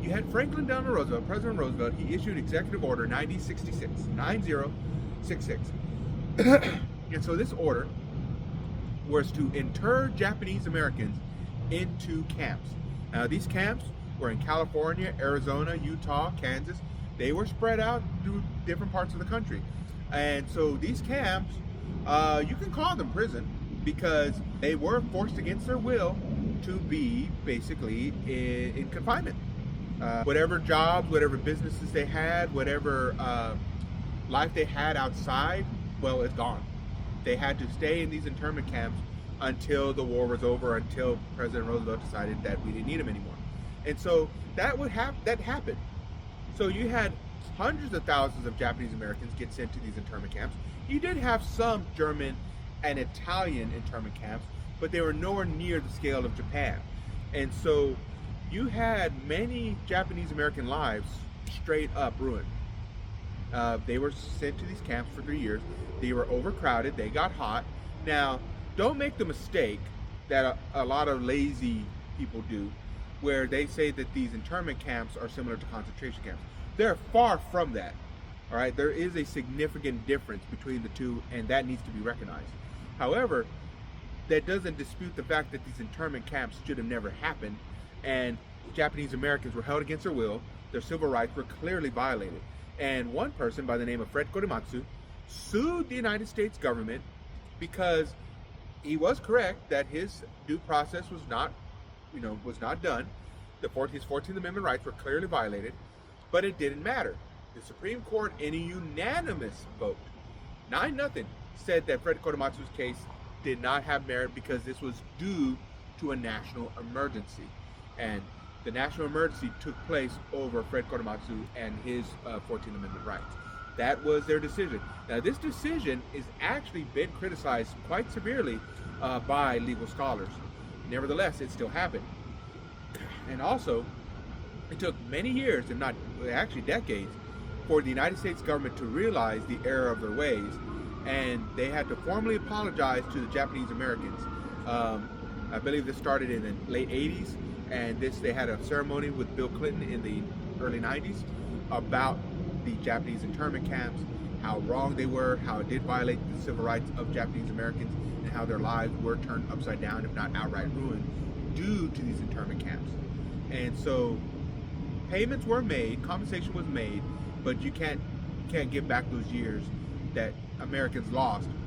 you had Franklin Delano Roosevelt, President Roosevelt. He issued Executive Order 9066. And so this order was to inter Japanese Americans into camps. Now, these camps were in California, Arizona, Utah, Kansas. They were spread out through different parts of the country. And so these camps, you can call them prison because they were forced against their will to be basically in confinement. Whatever jobs, whatever businesses they had, whatever life they had outside, well, it's gone. They had to stay in these internment camps until the war was over, until President Roosevelt decided that we didn't need him anymore. And so that happened. So you had hundreds of thousands of Japanese Americans get sent to these internment camps. You did have some German and Italian internment camps, but they were nowhere near the scale of Japan. And so you had many Japanese American lives straight up ruined. They were sent to these camps for 3 years. They were overcrowded. They got hot. Now, don't make the mistake that a lot of lazy people do, where they say that these internment camps are similar to concentration camps. They're far from that. All right, there is a significant difference between the two, and that needs to be recognized. However, that doesn't dispute the fact that these internment camps should have never happened, and Japanese Americans were held against their will. Their civil rights were clearly violated. And one person by the name of Fred Korematsu sued the United States government because he was correct that his due process was not done. His 14th Amendment rights were clearly violated, but it didn't matter. The Supreme Court, in a unanimous vote, 9-0, said that Fred Korematsu's case did not have merit because this was due to a national emergency. And the national emergency took place over Fred Korematsu and his 14th Amendment rights. That was their decision. Now, this decision is actually been criticized quite severely by legal scholars. Nevertheless, it still happened. And also, it took many years, if not actually decades, for the United States government to realize the error of their ways, and they had to formally apologize to the Japanese Americans. I believe this started in the late 80s, and they had a ceremony with Bill Clinton in the early 90s about the Japanese internment camps, how wrong they were, how it did violate the civil rights of Japanese Americans, and how their lives were turned upside down, if not outright ruined, due to these internment camps. And so payments were made, compensation was made, but you can't give back those years that Americans lost